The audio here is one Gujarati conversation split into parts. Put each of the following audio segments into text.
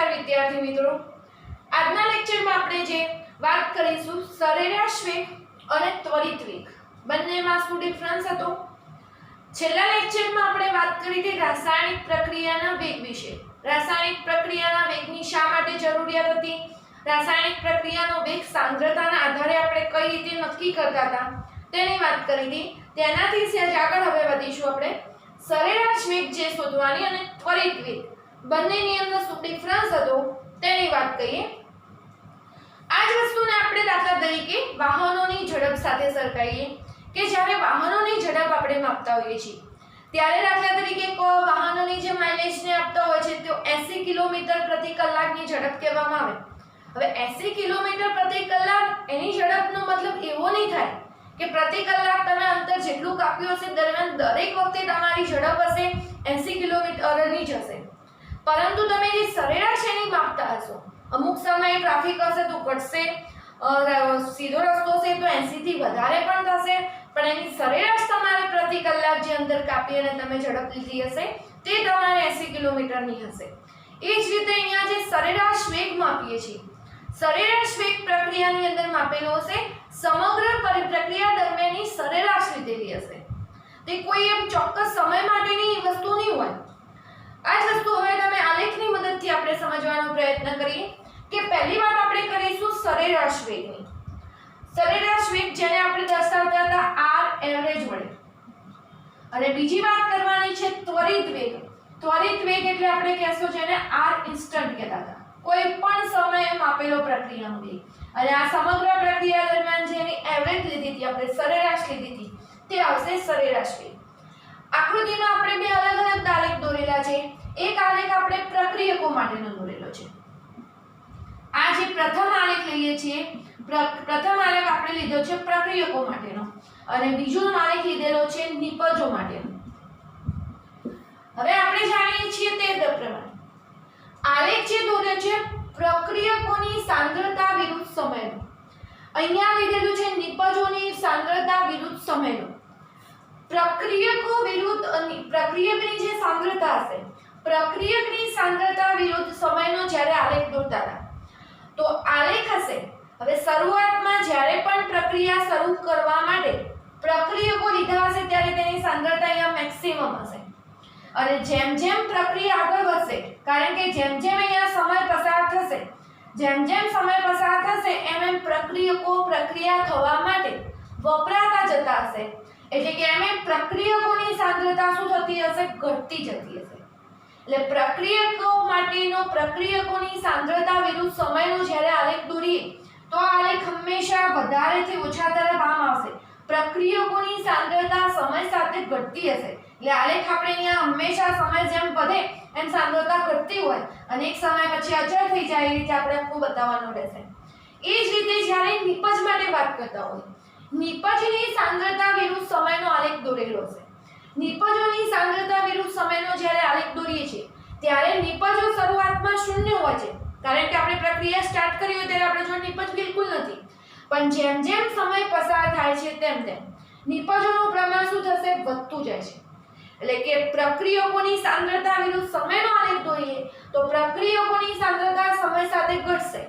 નમસ્કાર વિદ્યાર્થી મિત્રો, આજના લેક્ચરમાં આપણે જે વાત કરીશું સરેરાશ વેગ અને ત્વરિત વેગ બંનેમાં શું ડિફરન્સ હતો. છેલ્લા લેક્ચરમાં આપણે વાત કરી હતી રાસાયણિક પ્રક્રિયાના વેગ વિશે. રાસાયણિક પ્રક્રિયાના વેગની શા માટે જરૂરિયાત હતી, રાસાયણિક પ્રક્રિયાનો વેગ સાંદ્રતાના આધારે આપણે કઈ રીતે નક્કી કરતા હતા તેની વાત કરી હતી. તેનાથી સહેજ આગળ હવે વધીશું આપણે સરેરાશ વેગ જે શોધવાની અને ત્વરિત વેગ બંનેની અંદર શું ડિફરન્સ હતો તેની વાત કરીએ. આ જ વસ્તુને આપણે દાખલા તરીકે વાહનોની ઝડપ સાથે સરખાવીએ કે જ્યારે વાહનોની ઝડપ આપણે માપતા હોઈએ છીએ ત્યારે દાખલા તરીકે વાહનોની જે માઇલેજને આપતા હોય છે તે 80 કિલોમીટર પ્રતિ કલાકની ઝડપ કહેવામાં આવે. હવે 80 કિલોમીટર પ્રતિ કલાક એની ઝડપનો મતલબ એવો નહીં થાય કે પ્રતિ કલાક તમે અંતર જેટલું કાપ્યું હશે દરમિયાન દરેક વખતે તમારી ઝડપ હશે 80 કિલોમીટરની જ હશે, પરંતુ તમે જે સરેરાશ એની માપતા હશો, અમુક સમયે ટ્રાફિક હશે તો ઘટશે, સીધો રસ્તો છે તો 80 થી વધારે પણ થશે, પણ એની સરેરાશ તમારે પ્રતિ કલાક જે અંતર કાપી અને તમે ઝડપ લીધી હશે તે તમારે 80 કિલોમીટરની હશે. એ જ રીતે અહીંયા જે સરેરાશ વેગ માપીએ છીએ, સરેરાશ વેગ પ્રક્રિયાની અંદર માપેલો હશે, સમગ્ર પ્રક્રિયા દરમિયાનની સરેરાશ લીધેલી હશે. તે કોઈ એમ ચોક્કસ સમય માટેની વસ્તુ નહીં હોય. આ જ વસ્તુ હવે તમે આલેખની મદદથી આપણે સમજવાનો પ્રયત્ન કરીએ કે પહેલી વાત આપણે કરીશું સરેરાશ વેગની. સરેરાશ વેગ જેને આપણે દર્શાવતા હતા r એવરેજ વડે, અને બીજી વાત કરવાની છે ત્વરિત વેગ. ત્વરિત વેગ એટલે આપણે કહેશું જેને r ઇન્સ્ટન્ટ કહેતા હતા, કોઈ પણ સમયે માપેલો પ્રક્રિયાનો વેગ. અને આ સમગ્ર પ્રક્રિયા દરમિયાન જેની એવરેજ લીધી હતી, આપણે સરેરાશ લીધી હતી, તે આવશે સરેરાશ વેગ. આકૃતિમાં આપણે બે અલગ અલગ આલેખ દોરેલા છે. એક આલેખ આપણે પ્રક્રિયકો માટેનો દોરેલો છે. આ જે પ્રથમ આલેખ લઈએ છીએ, પ્રથમ આલેખ આપણે લીધો છે પ્રક્રિયકો માટેનો અને બીજો આલેખ લીધેલો છે નિપજો માટેનો. હવે આપણે જાણીએ છીએ તે પ્રમાણે આલેખ જે દોર્યો છે પ્રક્રિયકોની સાંદ્રતા વિરુદ્ધ સમયનો, અહીંયા લીધેલું છે નિપજોની સાંદ્રતા વિરુદ્ધ સમયનો. પ્રક્રિયકો વિરુદ્ધ પ્રક્રિયકની જે સાંદ્રતા હશે, પ્રક્રિયકની સાંદ્રતા વિરુદ્ધ સમયનો જ્યારે આલેખ દોરતા હતા તો આલેખ હશે. હવે શરૂઆતમાં જ્યારે પણ પ્રક્રિયા શરૂ કરવા માટે પ્રક્રિયકો લીધા હશે ત્યારે તેની સાંદ્રતા અહીંયા મેક્સિમમ હશે, અને જેમ જેમ પ્રક્રિયા આગળ વધશે, કારણ કે જેમ જેમ અહીંયા સમય પસાર થશે, જેમ જેમ સમય પસાર થશે એમ પ્રક્રિયકો પ્રક્રિયા થવા માટે વપરાતા જતા હશે. એટલે કે એમ પ્રક્રિયકોની સાંદ્રતા શું થતી હશે, ઘટતી જતી હશે. એટલે પ્રક્રિયકો માટેનો પ્રક્રિયકોની સાંદ્રતા વિરુદ્ધ સમયનો જ્યારે આલેખ દોરીએ તો આ આલેખ હંમેશા વધારેથી ઓછા તરફ આમ આવશે. પ્રક્રિયકોની સાંદ્રતા સમય સાથે ઘટતી હશે, એટલે આલેખ આપણે અહીંયા હંમેશા સમય જેમ વધે એમ સાંદ્રતા ઘટતી હોય અને એક સમય પછી અચળ થઈ જાય એ રીતે આપણે આખું બતાવવાનું રહેશે. એ જ રીતે જ્યારે નિપજ માટે વાત કરતા હોય, નિપજની સાંદ્રતા વિરુદ્ધ સમયનો આલેખ દોરેલો છે. નિપજોની સાંદ્રતા વિરુદ્ધ સમયનો જ્યારે આલેખ દોરીએ છીએ ત્યારે નિપજો શરૂઆતમાં શૂન્ય હોય છે, કારણ કે આપણે પ્રક્રિયા સ્ટાર્ટ કરી હોય ત્યારે આપણે જો નિપજ બિલકુલ નથી, પણ જેમ જેમ સમય પસાર થાય છે તેમ તેમ નિપજોનું પ્રમાણ શું થશે, વધતું જાય છે. એટલે કે પ્રક્રિયકોની સાંદ્રતા વિરુદ્ધ સમયનો આલેખ દોરીએ તો પ્રક્રિયકોની સાંદ્રતા સમય સાથે ઘટશે,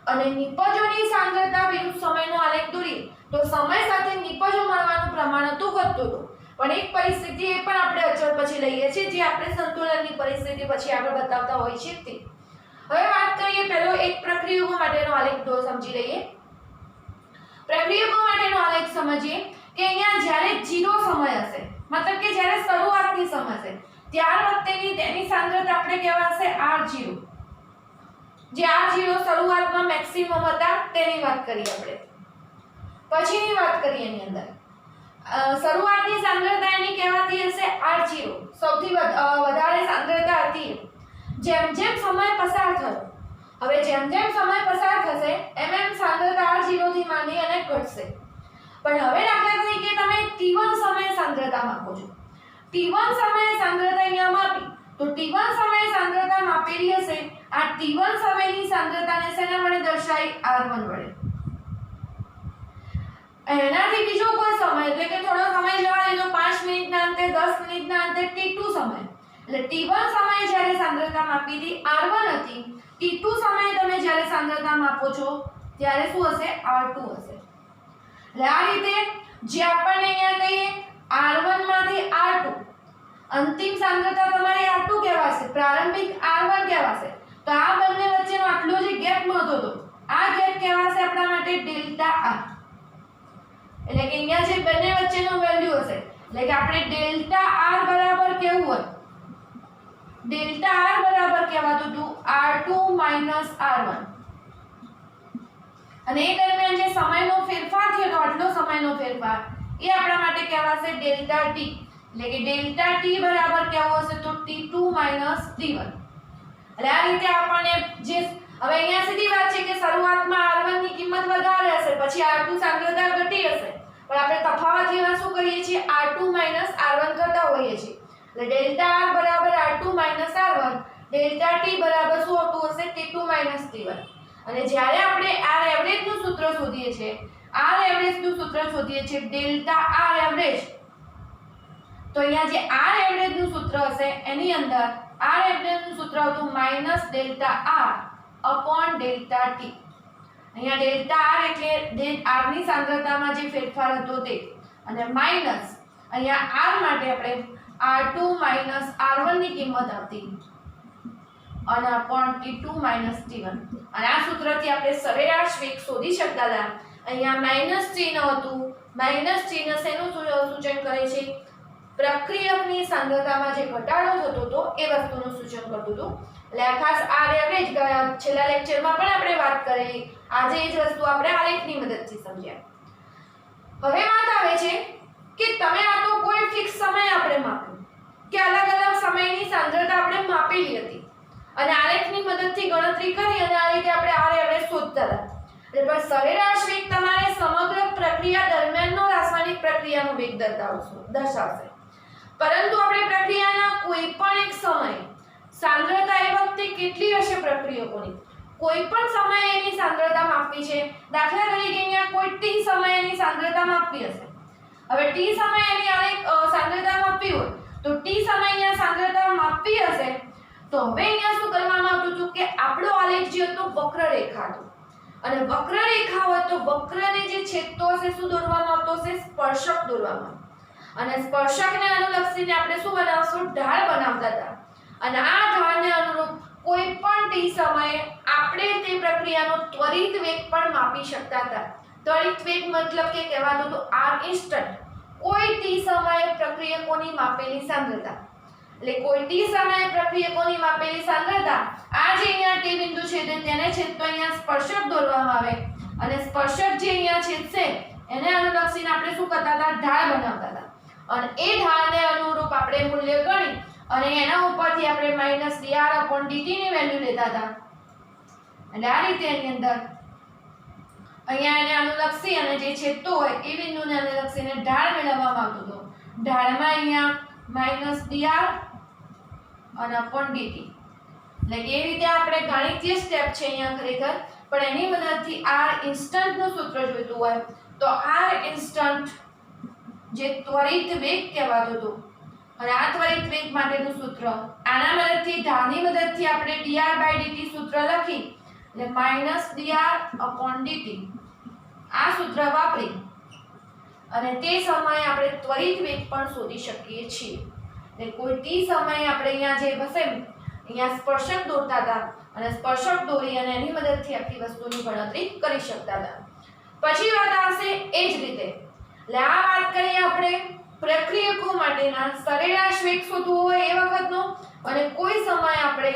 અને નિપજોની સાંદ્રતા વિરુદ્ધ સમયનો આલેખ દોરીએ તો સમય સાથે નિપજો મળવાનું પ્રમાણ હતું વધતું હતું. પણ એક પરિસ્થિતિ એ પણ આપણે અચળ પછી લઈએ છીએ જે આપણે સંતુલનની પરિસ્થિતિ પછી આગળ બતાવતા હોઈએ છીએ તે. હવે વાત કરીએ પહેલો એક પ્રક્રિયકો માટેનો આલેખ સમજી લઈએ. પ્રક્રિયકો માટેનો આલેખ સમજીએ કે અહીંયા જ્યારે 0 સમય હશે, મતલબ કે જ્યારે શરૂઆતની સમય હશે ત્યાર વખતેની તેની સાંદ્રતા આપણે કહેવાશે r0. જે r0 શરૂઆતમાં મેક્સિમમ હતા તેની વાત કરીએ આપણે. પછીની વાત કરીએ એની અંદર શરૂઆતની સાંદ્રતા એની કહેવાતી હશે r0, સૌથી વધારે સાંદ્રતા હતી. જેમ જેમ સમય પસાર થયો, હવે જેમ જેમ સમય પસાર થશે એમ એમ સાંદ્રતા r0 થી માંડી અને ઘટશે. પણ હવે દાખલા તરીકે તમે t1 સમયે સાંદ્રતા માપો છો, t1 સમયે સાંદ્રતા અહીંયા માપી તો t1 સમયે સાંદ્રતા માપેલી હશે. આ t1 સમયની સાંદ્રતાને શેના વડે દર્શાવી, r1 વડે. એનાથી બીજો કોઈ સમય એટલે કે થોડો સમય જવા દેજો, 5 મિનિટના અંતે, 10 મિનિટના અંતે t2 સમય, એટલે t1 સમયે જ્યારે સાંદ્રતા માપી હતી r1 હતી, t2 સમયે તમે જ્યારે સાંદ્રતા માપો છો ત્યારે શું હશે? r2 હશે. એટલે આ રીતે જે આપણને અહીંયા કહીએ r1 માંથી r2 અંતિમ સાંદ્રતા તમારી r2 કહેવાશે, પ્રારંભિક r1 કહેવાશે. તો આ બંને વચ્ચેનો આટલો જે ગેપ મળતો હતો આ ગેપ કહેવાશે આપણા માટે ડેલ્ટા r. એટલે કે અહીંયા જે બંને વચ્ચેનો વેલ્યુ હશે એટલે કે આપણે ડેલ્ટા r બરાબર કેવું હોય? ડેલ્ટા r બરાબર કહેવાતું હતું r2 - r1. અને એ દરમિયાન જે સમયનો ફેરફાર થયો તો આટલો સમયનો ફેરફાર એ આપણા માટે કહેવાશે ડેલ્ટા t. એટલે કે ડેલ્ટા t બરાબર કેવો હશે? તો t2 - t1. એટલે આ રીતે આપણને જે હવે અહીંયા સીધી વાત છે કે શરૂઆતમાં r1 ની કિંમત વધારે હશે, પછી r2 સાંદ્રતા ઘટી હશે, પણ આપણે તફાવત લેવા શું કરીએ છીએ? r2 - r1 કરતા હોઈએ છીએ. એટલે ડેલ્ટા r બરાબર r2 - r1, ડેલ્ટા t બરાબર શું આવતું હશે? t2 - t1. અને જ્યારે આપણે r એવરેજ નું સૂત્ર શોધીએ છીએ, r એવરેજ નું સૂત્ર શોધીએ છીએ ડેલ્ટા r એવરેજ, તો અહીંયા જે r એવરેજ નું સૂત્ર હશે એની અંદર r એવરેજ નું સૂત્ર આવતું minus delta r delta t. અહીંયા ડેલ્ટા r એટલે r ની સાંદ્રતામાં જે ફેરફાર હતો તે, અને માઈનસ અહીંયા r માટે આપણે r2 - r1 ની કિંમત આવતી અને અપોન t2 - t1. અને આ સૂત્રથી આપણે સરેરાશ વેગ શોધી શકતા હતા. અહીંયા માઈનસ ચિહ્ન હતું, માઈનસ ચિહ્ન શેનું સૂચન કરે છે? પ્રક્રિયકની સાંદ્રતામાં જે ઘટાડો થતો હતો એ વસ્તુનું સૂચન કરતું હતું. એટલે આ ખાસ r એવરેજ છેલ્લા લેક્ચરમાં પણ આપણે વાત કરી, આજે એ જ વસ્તુ આપણે આલેખની મદદથી સમજ્યા. હવે વાત આવે છે કે તમે આ તો કોઈ ફિક્સ સમય આપણે માપ્યો કે અલગ અલગ સમયની સાંદ્રતા આપણે માપેલી હતી અને આલેખની મદદથી ગણતરી કરી અને આ રીતે આપણે r એવરેજ શોધતા હતા. એટલે પણ સરેરાશ વેગ તમારે સમગ્ર પ્રક્રિયા દરમિયાનનો રાસાયણિક પ્રક્રિયાનો વેગ દર્શાવશે. પરંતુ આપણે પ્રક્રિયાના કોઈ પણ એક સમયે સાંદ્રતા એ વખતે કેટલી હશે પ્રક્રિયકોની, કોઈ પણ સમયે એની સાંદ્રતા માપવી છે. દાખલા તરીકે અહીંયા કોઈ t સમયે એની સાંદ્રતા માપવી હશે. હવે t સમયે એની સાંદ્રતા માપવી હોય તો t સમયે અહીંયા સાંદ્રતા માપવી હશે તો હવે અહીંયા શું કરવામાં આવતું હતું કે આપણો આલેખ જે હતો વક્રરેખા હતો, અને વક્રરેખા હોય તો વક્રને જે છેદતો હશે શું દોરવામાં આવતો હશે? સ્પર્શક દોરવામાં. અને સ્પર્શકને અનુલક્ષીને આપણે શું બનાવશું? ઢાળ બનાવતા હતા. અને આ ઢાળને અનુરૂપ કોઈ પણ t સમયે આપણે તે પ્રક્રિયાનો ત્વરિત વેગ પણ માપી શકતા હતા. ત્વરિત વેગ મતલબ કે કહેવાતો તો r ઇન્સ્ટન્ટ, કોઈ t સમયે પ્રક્રિયકોની માપેલી સાંદ્રતા. એટલે કોઈ t સમયે પ્રક્રિયકોની માપેલી સાંદ્રતા આ જે અહીંયા t બિંદુ છે તેને છેદતો અહીંયા સ્પર્શક દોરવામાં આવે, અને સ્પર્શક જે અહીંયા છેદશે એને અનુલક્ષીને આપણે શું કરતા હતા? ઢાળ બનાવતા હતા. અને એ ઢાળને અનુરૂપ આપણે મૂલ્ય ગણી અને એના ઉપરથી આપણે માઈનસ dr dt ની વેલ્યુ લેતા હતા. એટલે આ રીતે એની અંદર અહીંયા એને અનુલક્ષી અને જે છેદતો હોય એ બિંદુને અનુલક્ષીને ઢાળ મેળવવામાં આવતો હતો. ઢાળમાં અહીંયા માઈનસ dr અને upon dt. એટલે કે એ રીતે આપણે ગણિતીય સ્ટેપ છે અહીંયા ખરેખર, પણ એની મદદથી r ઇન્સ્ટન્ટ નું સૂત્ર જોઈતું હોય તો r ઇન્સ્ટન્ટ જે ત્વરિત વેગ કહેવાતો હતો, અને આ ત્વરિત વેગ માટેનું સૂત્ર આના મદદથી ઢાળની મદદથી આપણે dr/dt સૂત્ર લખી એટલે -dr dt આ સૂત્ર વાપરી અને તે સમયે આપણે ત્વરિત વેગ પણ શોધી શકીએ છીએ. એટલે કોઈ t સમયે આપણે અહીંયા જે હશે અહીંયા સ્પર્શક દોરતા હતા અને સ્પર્શક દોરી અને એની મદદથી આખી વસ્તુની ગણતરી કરી શકતા હતા. પછી વાત આવશે એ જ રીતે. એટલે આ વાત કરીએ આપણે પ્રક્રિયકો માટેના સરેરાશ વેગ શોધવો હોય એ વખતનો, અને કોઈ સમય આપણે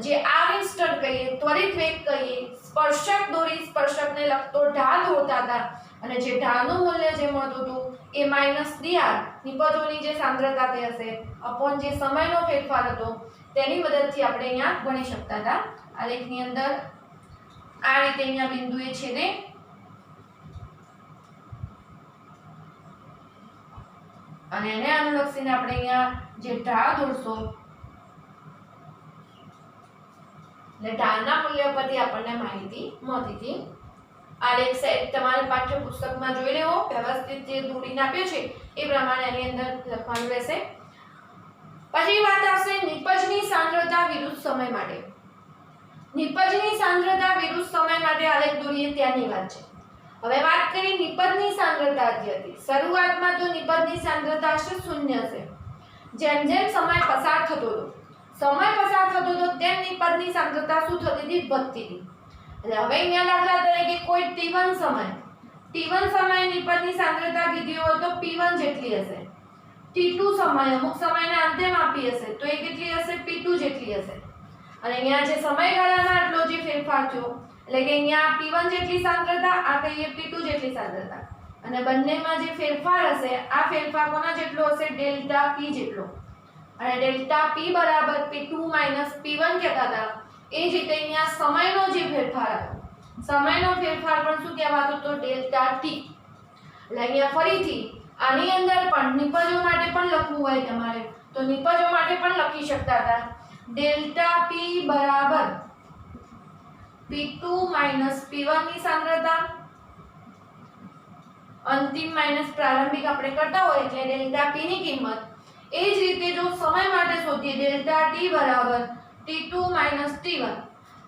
જે r ઇન્સ્ટન્ટ કહીએ, ત્વરિત વેગ કહીએ, સ્પર્શક દોરી સ્પર્શકને લગતો ઢાળ દોરતા હતા અને જે ઢાળનું મૂલ્ય જે મળતું હતું એ -dr નિપજોની જે સાંદ્રતા તે હશે અપોન જે સમયનો ફેરફાર હતો તેની મદદથી આપણે અહીંયા ગણી શકતા હતા. આલેખની અંદર આ રીતે અહીંયા બિંદુએ છેદે અને એને અનુલક્ષીને આપણે અહીંયા જે ઢાળ દોરશો એટલે ઢાળના મૂલ્ય પરથી આપણને માહિતી મળતી હતી. આલેખ સેટ તમારે પાઠ્યપુસ્તકમાં જોઈ લેવો, વ્યવસ્થિત જે દોરીને આપ્યો છે એ પ્રમાણે એની અંદર લખવાનું રહેશે. પછી વાત આવશે વિરુદ્ધ સમય માટે નિપજની સાંદ્રતા વિરુદ્ધ સમય માટે આલેખ દોરીએ ત્યાંની વાત છે. હવે વાત કરી નિપજની સાંદ્રતા હતી. શરૂઆતમાં તો નિપજની સાંદ્રતા હશે 0 છે. જેમ જેમ સમય પસાર થતો હતો તેમ નિપજની સાંદ્રતા શું થતી હતી? વધતી હતી. એટલે હવે અહીંયા દાખલા તરીકે કોઈ t1 સમયે નિપજની સાંદ્રતા કીધી હોય તો p1 જેટલી હશે. t2 સમય અમુક સમયના અંતે માપી હશે તો એ કેટલી હશે? p2 જેટલી હશે. અને અહીંયા જે સમયગાળામાં આટલો જે ફેરફાર થયો એટલે કે અહીંયા p1 જેટલી સાંદ્રતા, આ કહીએ p2 જેટલી સાંદ્રતા, અને બંનેમાં જે ફેરફાર હશે આ ફેરફાર કોના જેટલો હશે? ડેલ્ટા p જેટલો. અને ડેલ્ટા p બરાબર p2 p1 કહેતા હતા. એ જ રીતે અહીંયા સમયનો જે ફેરફાર હતો, સમયનો ફેરફાર પણ શું કહેવાતો? તો ડેલ્ટા t. એટલે અહીંયા ફરીથી આની અંદર પણ નિપજો માટે પણ લખવું હોય તમારે તો નિપજો માટે પણ લખી શકતા હતા. ડેલ્ટા p બરાબર p2 p1 ની સાંદ્રતા, અંતિમ માઈનસ પ્રારંભિક આપણે કરતા હોય એટલે ડેલ્ટા p ની કિંમત. એ જ રીતે જો સમય માટે શોધીએ ડેલ્ટા t બરાબર t2 t1,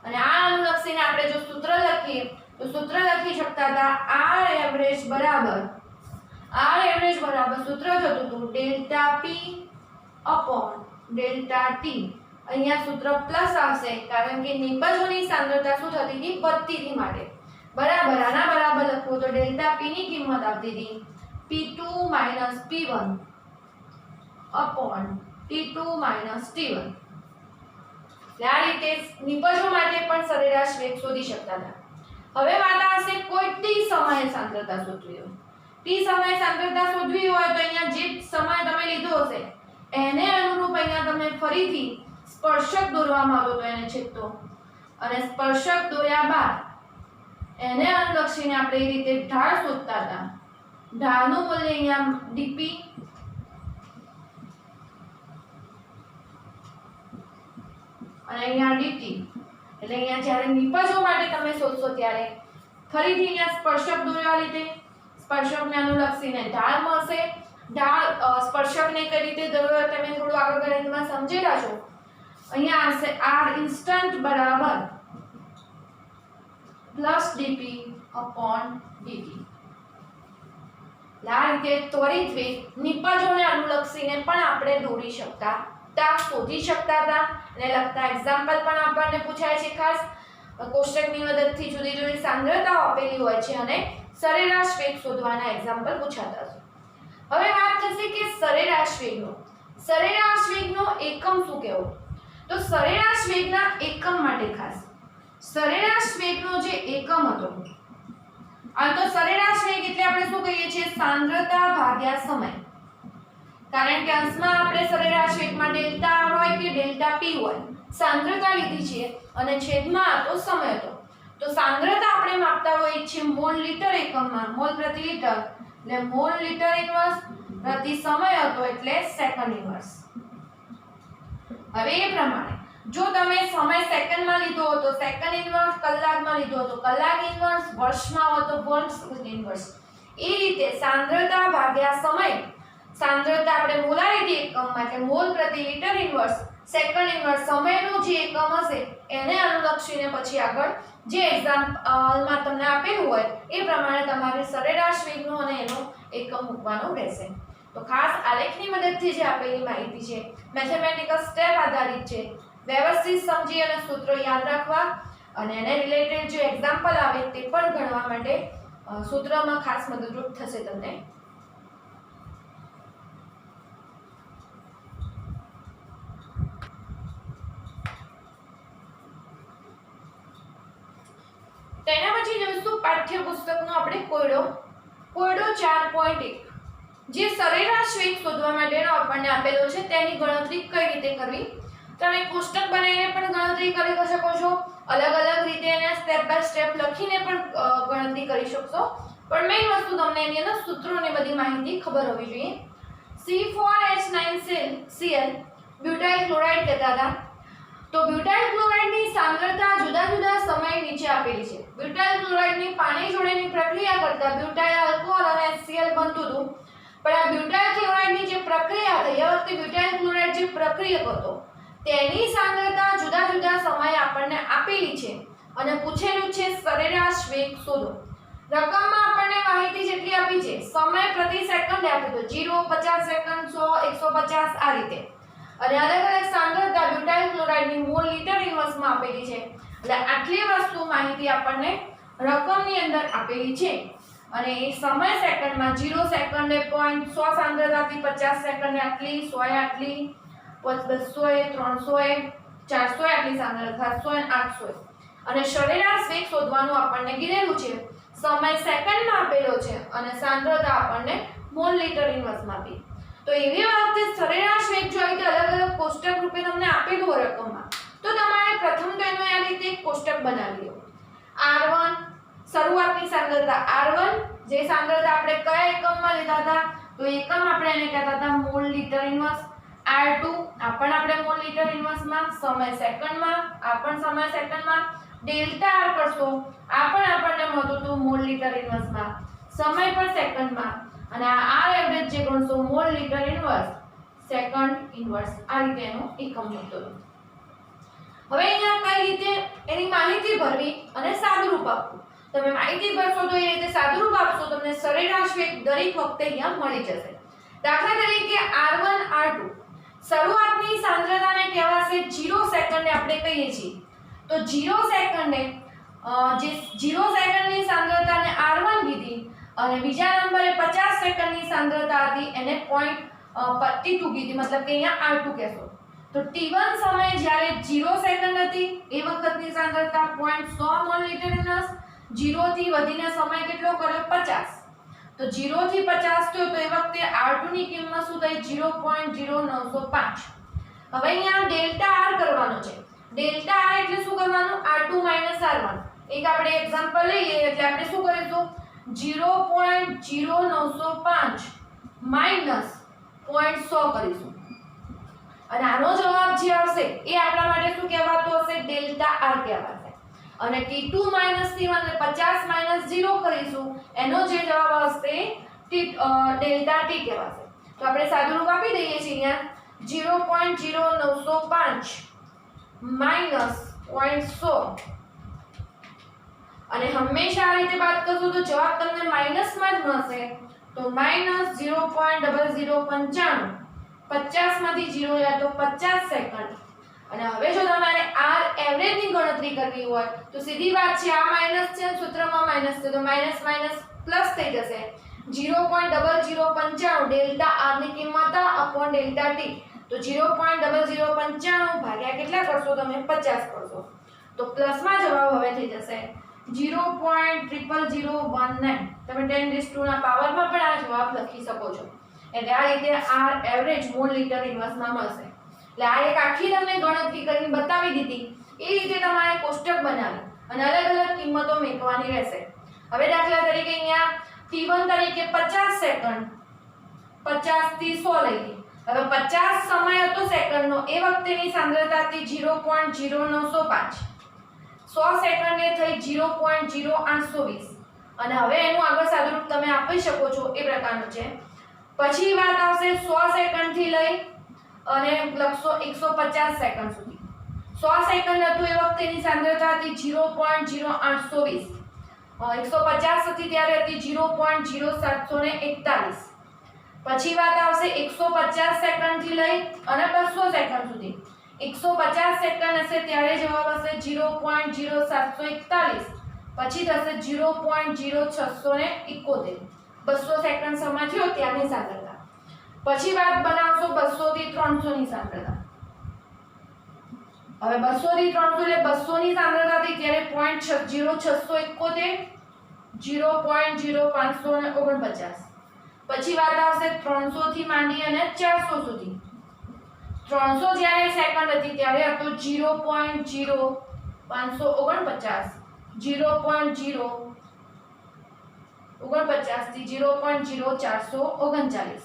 અને આ અનુલક્ષીને આપણે જો સૂત્ર લખીએ તો સૂત્ર લખી શકતા હતા r એવરેજ બરાબર સૂત્ર થતું હતું delta p upon delta t. અહીંયા સૂત્ર પ્લસ આવશે કારણ કે નિપજોની સાંદ્રતા શું થતી હતી? વધતી હતી માટે. બરાબર આના બરાબર લખવું તો ડેલ્ટા p ની કિંમત આવતી હતી p2 p1 upon t2 t1. આ રીતે નિપજો માટે પણ સરેરાશ વેગ શોધી શકતા હતા. હવે વાત આવશે કોઈ t સમયે સાંદ્રતા શોધવી હોય. t સમયે સાંદ્રતા શોધવી હોય તો અહીંયા જે સમય તમે લીધો હશે એને અનુરૂપ અહીંયા તમે ફરીથી સ્પર્શક દોરવામાં આવતો હતો એને છેદતો, અને સ્પર્શક દોર્યા બાદ એને અનુલક્ષીને આપણે એ રીતે ઢાળ શોધતા હતા. ઢાળનું મૂલ્ય અહીંયા dp અને અહીંયા dt. એટલે અહીંયા જ્યારે નિપજો માટે તમે શોધશો ત્યારે ફરીથી અહીંયા સ્પર્શક દોરવા લીધે સ્પર્શકને અનુલક્ષીને ઢાળ મળશે. ઢાળ સ્પર્શકને કઈ રીતે દોરવા તમે થોડું આગળ ગણિતમાં સમજેલા છો. અહીંયા આવશે r ઇન્સ્ટન્ટ બરાબર પ્લસ dp અપોન dt. આ રીતે ત્વરિત વેગ નિપજોને અનુલક્ષીને પણ આપણે દોરી શકતા હતા, શોધી શકતા હતા. અને લગતા એક્ઝામ્પલ પણ આપણને પૂછાય છે. ખાસ કોષ્ટકની મદદથી જુદી જુદી સાંદ્રતાઓ આપેલી હોય છે અને સરેરાશ વેગ શોધવાના એક્ઝામ્પલ પૂછાતા છે. હવે વાત થશે કે સરેરાશ વેગનો એકમ શું કહેવો? તો સરેરાશ વેગના એકમ માટે ખાસ સરેરાશ વેગનો જે એકમ હતો, આ તો સરેરાશ વેગ એટલે આપણે શું કહીએ છીએ? સાંદ્રતા ભાગ્યા સમય. કારણ કે અંશમાં આપણે સરેરાશ વેગમાં ડેલ્ટા r હોય કે ડેલ્ટા p હોય, સાંદ્રતા લીધી છે અને છેદમાં તો સમય હતો. તો સાંદ્રતા આપણે માપતા હોઈએ છીએ મોલ લિટર એકમમાં, મોલ પ્રતિ લિટર. એટલે મોલ લિટર ઇન્વર્સ પ્રતિ સમય હતો એટલે સેકન્ડ ઇન્વર્સ. હવે એ પ્રમાણે જો તમે સમય સેકન્ડમાં લીધો હતો તો સેકન્ડ ઇન્વર્સ, કલાકમાં લીધો હતો કલાક ઇન્વર્સ, વર્ષમાં હોય તો વર્ષ ઇન્વર્સ. એ રીતે સાંદ્રતા ભાગ્યા સમય, સાંદ્રતા આપણે મોલારિટી એકમમાં એટલે મોલ પ્રતિ લિટર ઇન્વર્સ, સેકન્ડ ઇન્વર્સ સમયનો જે એકમ હશે એને અનુલક્ષીને પછી આગળ જે એક્ઝામ્પલમાં તમને આપેલું હોય એ પ્રમાણે તમારે સરેરાશ વેગનો અને એનો એકમ મૂકવાનો રહેશે. તો ખાસ આલેખની મદદથી જે આપેલી માહિતી છે મેથેમેટિકલ સ્ટેપ આધારિત છે. વ્યવસ્થિત સમજી અને સૂત્રો યાદ રાખવા અને એને રિલેટેડ જે એક્ઝામ્પલ આવે તે પણ ગણવા માટે સૂત્રમાં ખાસ મદદરૂપ થશે તમને. તેના પછી જોઈશું પાઠ્યપુસ્તકનો આપણે કોયડો 4.1 જે સરેરાશ વેગ શોધવા માટેનો આપણને આપેલો છે તેની ગણતરી કઈ રીતે કરવી. તમે કોષ્ટક બનાવીને પણ ગણતરી કરી શકો છો, અલગ અલગ રીતે એને સ્ટેપ બાય સ્ટેપ લખીને પણ ગણતરી કરી શકશો. પણ મેઇન વસ્તુ તમને એની અંદર સૂત્રોની બધી માહિતી ખબર હોવી જોઈએ. C4H9Cl બ્યુટાઇલ ક્લોરાઇડ કહેતા હતા. તો બ્યુટાઇલ ક્લોરાઇડની સાંદ્રતા જુદા જુદા સમય નીચે આપેલી છે. બ્યુટાઇલ ક્લોરાઇડની પાણી જોડેની પ્રક્રિયા કરતા બ્યુટાઇલ આલ્કોહોલ અને HCl બનતું હતું. પણ આ બ્યુટાઇલ ક્લોરાઇડની જે પ્રક્રિયા હતી એ વખતે બ્યુટાઇલ ક્લોરાઇડ જે પ્રક્રિયક હતો તેની સાંદ્રતા જુદા જુદા સમયે આપણને આપેલી છે અને પૂછેલું છે સરેરાશ વેગ શોધો. રકમમાં આપણને માહિતી જેટલી આપી છે, સમય પ્રતિ સેકન્ડ આપ્યો તો 0, 50 સેકન્ડ, 100, 150 આ રીતે, અને અલગ અલગ સાંદ્રતા બ્યુટાઇલ ક્લોરાઇડની મોલ લીટર ઇન્વર્સમાં આપેલી છે. એટલે આટલી વસ્તુ માહિતી આપણને રકમની અંદર આપેલી છે. અને એ સમય સેકન્ડમાં 0 સેકન્ડે 100 સાંદ્રતાથી 50 સેકન્ડે આટલી, 100 આટલી, 200 300 400 આટલી સાંદ્રતા, 700 800. અને સરેરાશ વેગ શોધવાનું આપણને કીધેલું છે. સમય સેકન્ડમાં આપેલો છે અને સાંદ્રતા આપણને મોલ લીટર ઇન્વર્સમાં આપી. તો એવી વખતે સરેરાશ વેગ જો આવી રીતે અલગ અલગ કોષ્ટક રૂપે તમને આપેલું હોય રકમમાં, તો તમારે પ્રથમ તો એનો આ રીતે એક કોષ્ટક બનાવી લો. R1 શરૂઆતની સાંદ્રતા R1, જે સાંદ્રતા આપણે કયા એકમમાં લીધા હતા, તો એકમ આપણે એને કહેતા હતા મોલ લીટર ઇન્વર્સ. R2 આ પણ આપણે મોલ લીટર ઇન્વર્સમાં, સમય સેકન્ડમાં, આ પણ સમય સેકન્ડમાં. ડેલ્ટા R કરશો, આ પણ આપણને મળતું હતું મોલ લીટર ઇન્વર્સમાં, સમય પણ સેકન્ડમાં. અને આ R એવરેજ જે ગણશો mole litre inverse second inverse, આ રીતે એનો એકમ મળતો હતો. હવે અહીંયા કઈ રીતે એની માહિતી ભરવી અને સાદુરૂપ આપવું. તમે માહિતી ભરશો તો એ રીતે સાદુરૂપ આપશો, તમને સરેરાશ વેગ દરેક વખતે અહીંયા મળી જશે. દાખલા તરીકે R1 R2 શરૂઆતની સાંદ્રતાને કહેવાશે 0 સેકન્ડે આપણે કહીએ છીએ. તો 0 સેકન્ડે જે 0 સેકન્ડની સાંદ્રતાને R1 કીધી અને બીજા નંબરે 50 સેકન્ડની સાંદ્રતા હતી એને T2 કીધી, મતલબ કે અહીંયા R2 કહેશો. તો T1 સમયે જ્યારે 0 સેકન્ડ હતી એ વખતની સાંદ્રતા 0.100 મોલ લીટર ઇન્વર્સ, 0 થી વધીને સમય કેટલો કર્યો 50. તો 0 થી 50 થયો તો એ વખતે R2 ની કિંમત શું થઈ 0.0905. હવે અહીંયા ડેલ્ટા R કરવાનો છે. ડેલ્ટા R એટલે શું કરવાનું R2 R1. એક આપણે એક્ઝામ્પલ લઈએ એટલે આપણે શું કરીશું 0.0905 માઈનસ 0.100 કરીશું. અને આનો જવાબ જે આવશે એ આપણા માટે શું કહેવાતો હશે ડેલ્ટા R કહેવાશે. અને T2 T1 એટલે 50 0 કરીશું, એનો જે જવાબ આવશે ડેલ્ટા T કહેવાશે. તો આપણે સાદુરૂપ આપી દઈએ છીએ અહીંયા 0.0905 માઈનસ 0.100. અને હંમેશા આ રીતે વાત કરશો તો જવાબ તમને માઈનસમાં જ મળશે. તો માઈનસ 0.0095, 50 માંથી 0 જાય તો 50 સેકન્ડ. અને હવે જો તમારે R એવરેજ ની ગણતરી કરવી હોય તો સીધી વાત છે, આ માઈનસ છે સૂત્રમાં માઈનસ છે તો માઈનસ માઈનસ પ્લસ થઈ જશે. 0.0095 ડેલ્ટા R ની કિંમત અપોન ડેલ્ટા T. તો 0.0095 ભાગ્યા કેટલા કરશો તમે 50 કરશો તો પ્લસમાં જવાબ હવે થઈ જશે 0.00019. તમે 10 ના પાવરમાં પણ આ જવાબ લખી શકો છો. એટલે આ રીતે R એવરેજ મોલ લીટર ઇન્વર્સમાં મળશે. એટલે આ એક આખી તમને ગણતરી કરીને બતાવી દીધી. એ રીતે તમારે કોષ્ટક બનાવી અને અલગ અલગ કિંમતો મેકવાની રહેશે. હવે દાખલા તરીકે અહીંયા T1 તરીકે 50 સેકન્ડ, 50 થી 100 લઈએ. હવે 50 સમય હતો સેકન્ડનો, એ વખતેની સાંદ્રતા હતી 0.0905. 100 સેકન્ડે થઈ 0.0820. અને હવે એનું આગળ સાદુરૂપ તમે આપી શકો છો એ પ્રકારનું છે. પછી વાત આવશે 100 સેકન્ડ થી લઈ અને લખશો 150 સેકન્ડ સુધી. 100 સેકન્ડ હતું એ વખતેની સાંદ્રતા હતી 0.0820. 150 હતી ત્યારે હતી 0.0741. પછી વાત આવશે 150 સેકન્ડ થી લઈ અને 200 સેકન્ડ સુધી. 150 સેકન્ડ હશે ત્યારે જવાબ હશે 0.0741. પછી થશે 0.0671. 200 સેકન્ડ સમય થયો ત્યારની સાંદ્રતા. પછી વાત બનાવશો 200 થી 300 ની સાંદ્રતા. હવે 200 થી 300 એટલે 200 ની સાંદ્રતા હતી ત્યારે 0.0671, 0.0549. પછી વાત આવશે 300 થી માંડી અને 400 સુધી. 300 જ્યારે સેકન્ડ હતી ત્યારે હતો 0.0549, 0.049 થી 0.0439.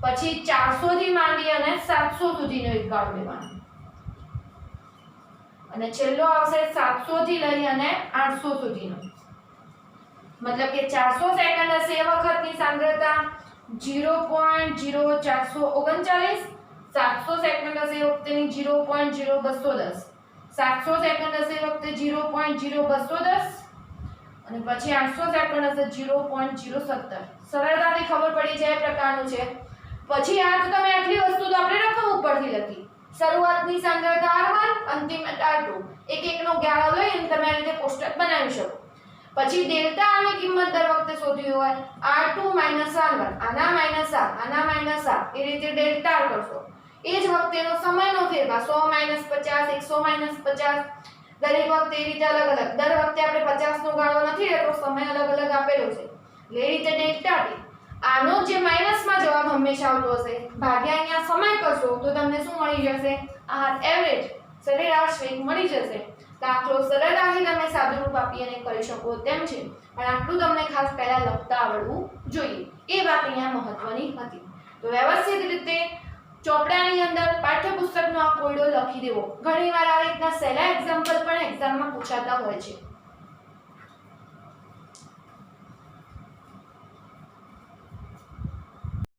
પછી 400 થી માંડી અને 700 સુધીનો એક ગાળો લેવાનો. અને છેલ્લો આવશે 700 થી લઈ અને 800 સુધીનો. મતલબ કે 400 સેકન્ડ હશે એ વખતની સાંદ્રતા 0.0439, 700 સેકન્ડ હશે એ વખતેની 0.0210, 700 સેકન્ડ હશે એ વખતે 0.0210 અને પછી 800 સેકન્ડ હશે 0.017. સરળતાથી ખબર પડી જાય પ્રકારનું છે. પછી આ તો તમે આટલી વસ્તુ તો આપણે રકમ ઉપરથી લખી. શરૂઆતની સાંદ્રતા r1, અંતિમ r2, એક એકનો ગાળો લઈ અને તમે આ રીતે કોષ્ટક બનાવી શકો. પછી ડેલ્ટા r ની કિંમત દર વખતે શોધવી હોય r2 r1, આના માઈનસ r, આના માઈનસ r, એ રીતે ડેલ્ટા r કરશો. એ જ વખતેનો સમયનો ફેરફાર 100 50, 100 50, દરેક વખતે એ રીતે અલગ અલગ. દર વખતે આપણે 50 નો ગાળો નથી લેતો, સમય અલગ અલગ આપેલો છે. એ રીતે ડેલ્ટા t. આનો જે માઈનસમાં જવાબ હંમેશા આવતો હશે ભાગ્યા અહીંયા સમય કરશો તો તમને શું મળી જશે? r એવરેજ, સરેરાશ વેગ મળી જશે. દાખલો સરળતાથી તમે સાદુરૂપ આપી અને કરી શકો તેમ છે, પણ આટલું તમને ખાસ પહેલા લખતા આવડવું જોઈએ. એ વાત અહીંયા મહત્વની હતી. તો વ્યવસ્થિત રીતે ચોપડાની અંદર પાઠ્યપુસ્તકનો આ કોયડો લખી દેવો. ઘણીવાર આ રીતના સહેલા એક્ઝામ્પલ પણ એક્ઝામમાં પૂછાતા હોય છે.